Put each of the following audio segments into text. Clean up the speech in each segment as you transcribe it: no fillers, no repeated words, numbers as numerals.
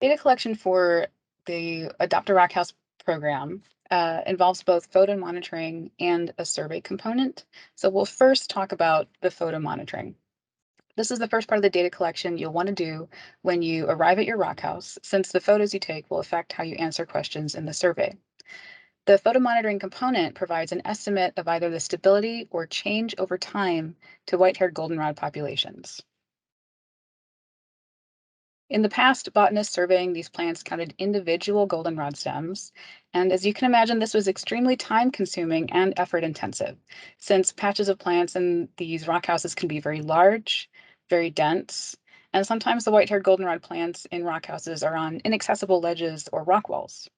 Data collection for the Adopt a Rockhouse program involves both photo monitoring and a survey component. So we'll first talk about the photo monitoring. This is the first part of the data collection you'll want to do when you arrive at your rock house, since the photos you take will affect how you answer questions in the survey. The photo monitoring component provides an estimate of either the stability or change over time to white-haired goldenrod populations. In the past, botanists surveying these plants counted individual goldenrod stems, and as you can imagine, this was extremely time-consuming and effort-intensive, since patches of plants in these rock houses can be very large, very dense, and sometimes the white-haired goldenrod plants in rock houses are on inaccessible ledges or rock walls.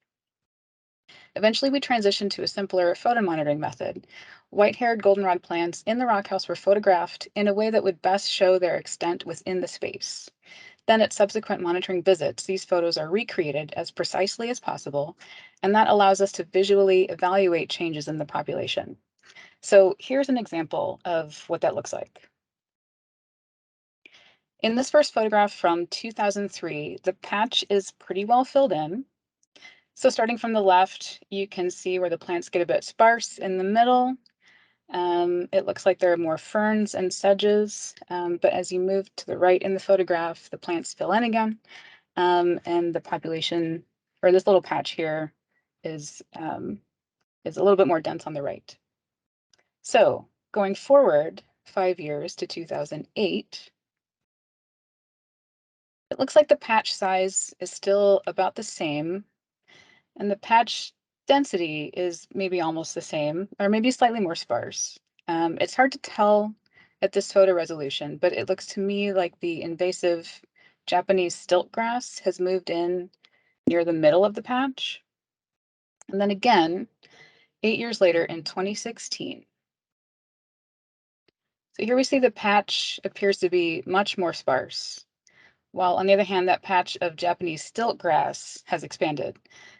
Eventually, we transitioned to a simpler photo monitoring method. White-haired goldenrod plants in the rock house were photographed in a way that would best show their extent within the space. Then at subsequent monitoring visits, these photos are recreated as precisely as possible, and that allows us to visually evaluate changes in the population. So here's an example of what that looks like. In this first photograph from 2003, the patch is pretty well filled in. So starting from the left, you can see where the plants get a bit sparse in the middle. It looks like there are more ferns and sedges, but as you move to the right in the photograph, the plants fill in again. And the population, or this little patch here, is a little bit more dense on the right. So going forward 5 years to 2008, it looks like the patch size is still about the same, and the patch density is maybe almost the same, or maybe slightly more sparse. It's hard to tell at this photo resolution, but it looks to me like the invasive Japanese stilt grass has moved in near the middle of the patch. And then again, 8 years later in 2016. So here we see the patch appears to be much more sparse, while on the other hand, that patch of Japanese stilt grass has expanded.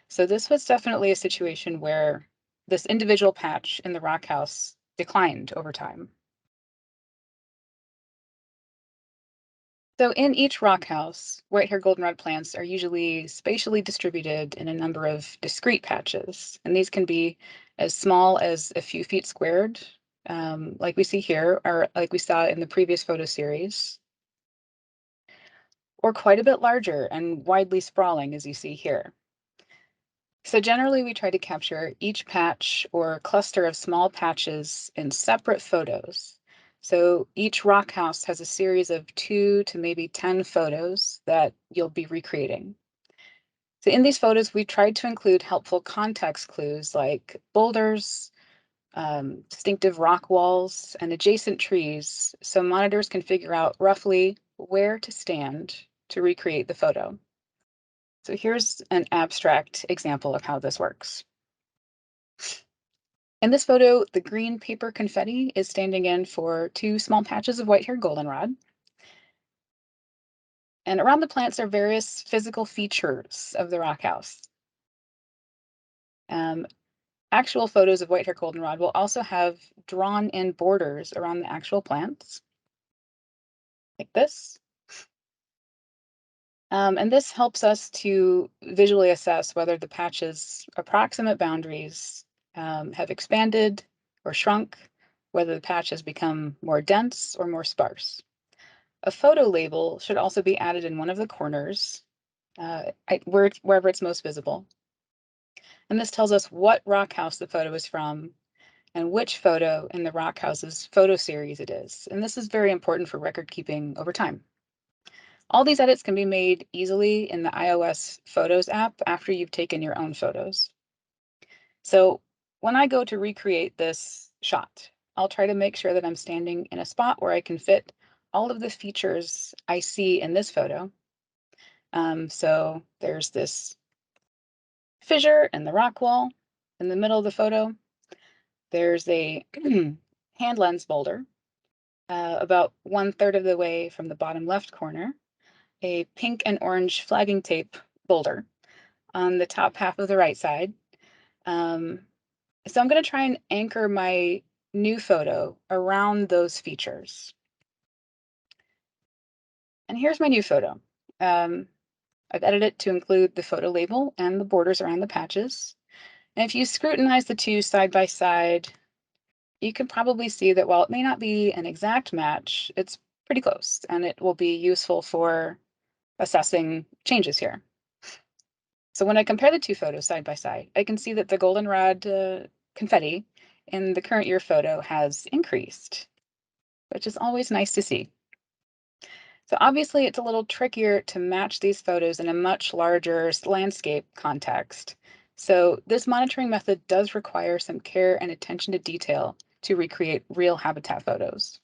So this was definitely a situation where this individual patch in the rock house declined over time. So in each rock house, white-haired goldenrod plants are usually spatially distributed in a number of discrete patches, and these can be as small as a few feet squared, like we see here, or like we saw in the previous photo series, or quite a bit larger and widely sprawling, as you see here. So generally, we try to capture each patch or cluster of small patches in separate photos. So each rock house has a series of 2 to maybe 10 photos that you'll be recreating. So in these photos, we tried to include helpful context clues like boulders, distinctive rock walls, and adjacent trees, so monitors can figure out roughly where to stand to recreate the photo. So here's an abstract example of how this works. In this photo, the green paper confetti is standing in for 2 small patches of white-haired goldenrod. And around the plants are various physical features of the rock house. Um, Actual photos of white-haired goldenrod will also have drawn-in borders around the actual plants, like this. And this helps us to visually assess whether the patch's approximate boundaries have expanded or shrunk, whether the patch has become more dense or more sparse. A photo label should also be added in one of the corners, wherever it's most visible. And this tells us what rock house the photo is from and which photo in the rock house's photo series it is. And this is very important for record keeping over time. All these edits can be made easily in the iOS Photos app after you've taken your own photos. So when I go to recreate this shot, I'll try to make sure that I'm standing in a spot where I can fit all of the features I see in this photo. So there's this fissure in the rock wall in the middle of the photo. There's a hand lens boulder about 1/3 of the way from the bottom left corner, a pink and orange flagging tape boulder on the top half of the right side. Um, so I'm going to try and anchor my new photo around those features. And here's my new photo. Um, I've edited it to include the photo label and the borders around the patches. And if you scrutinize the two side by side, you can probably see that while it may not be an exact match, it's pretty close, and it will be useful for assessing changes here. So when I compare the two photos side by side, I can see that the goldenrod confetti in the current year photo has increased, which is always nice to see. So obviously it's a little trickier to match these photos in a much larger landscape context. So this monitoring method does require some care and attention to detail to recreate real habitat photos.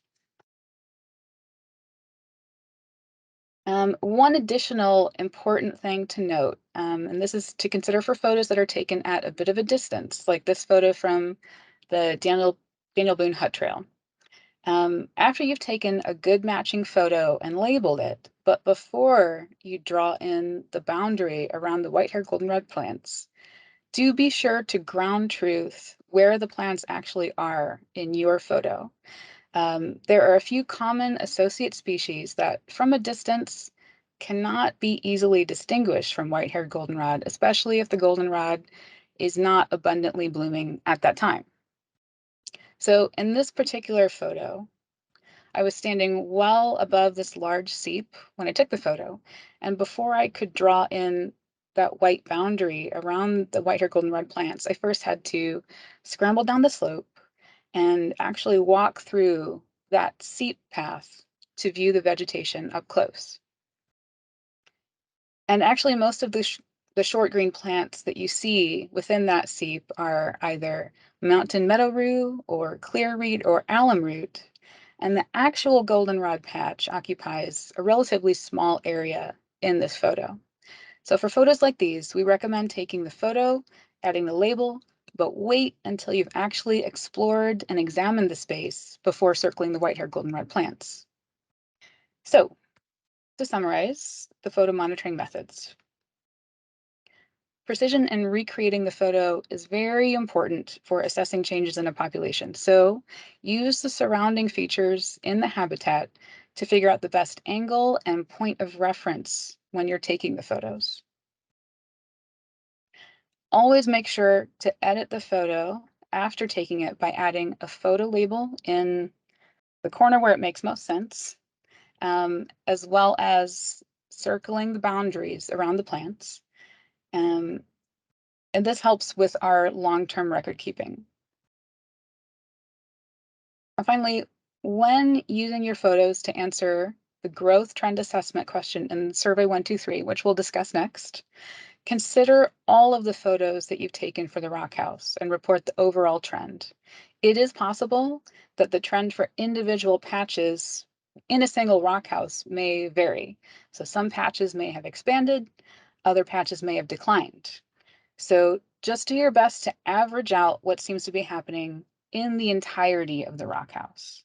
One additional important thing to note, and this is to consider for photos that are taken at a bit of a distance, like this photo from the Daniel Boone Hut Trail. After you've taken a good matching photo and labeled it, but before you draw in the boundary around the white-haired goldenrod plants, do be sure to ground truth where the plants actually are in your photo. There are a few common associate species that, from a distance, cannot be easily distinguished from white-haired goldenrod, especially if the goldenrod is not abundantly blooming at that time. So in this particular photo, I was standing well above this large seep when I took the photo, and before I could draw in that white boundary around the white-haired goldenrod plants, I first had to scramble down the slope and actually walk through that seep path to view the vegetation up close. And actually, most of the short green plants that you see within that seep are either mountain meadow rue or clear reed or alum root. And the actual goldenrod patch occupies a relatively small area in this photo. So for photos like these, we recommend taking the photo, adding the label, but wait until you've actually explored and examined the space before circling the white-haired goldenrod plants. So to summarize the photo monitoring methods, precision in recreating the photo is very important for assessing changes in a population. So use the surrounding features in the habitat to figure out the best angle and point of reference when you're taking the photos. Always make sure to edit the photo after taking it by adding a photo label in the corner where it makes most sense, as well as circling the boundaries around the plants. Um, and this helps with our long-term record keeping. And finally, when using your photos to answer the growth trend assessment question in Survey 123, which we'll discuss next, consider all of the photos that you've taken for the Rockhouse and report the overall trend. It is possible that the trend for individual patches in a single Rockhouse may vary. So some patches may have expanded, other patches may have declined. So just do your best to average out what seems to be happening in the entirety of the Rockhouse.